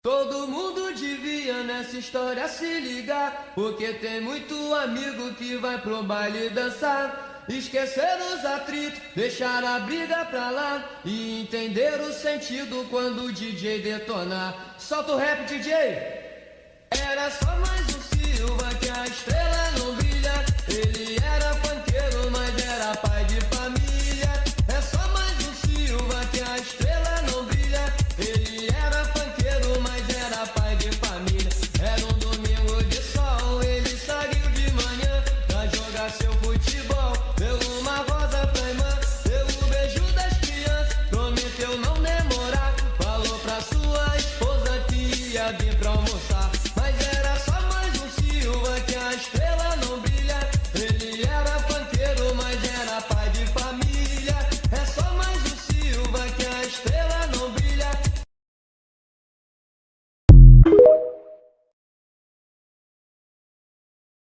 Todo mundo devia nessa história se ligar, porque tem muito amigo que vai pro baile dançar. Esquecer os atritos, deixar a briga pra lá e entender o sentido quando o DJ detonar. Solta o rap, DJ! Era só mais um Silva que a estrela não brilha. Ele era funkeiro, mas era pai de família. É só mais um Silva que a estrela não brilha. Ele era funkeiro, mas era pai de família. Era um domingo de sol, ele saiu de manhã pra jogar seu futebol. Deu uma rosa pra irmã, deu o beijo das crianças, prometeu não demorar. Falou pra sua esposa que ia vir pra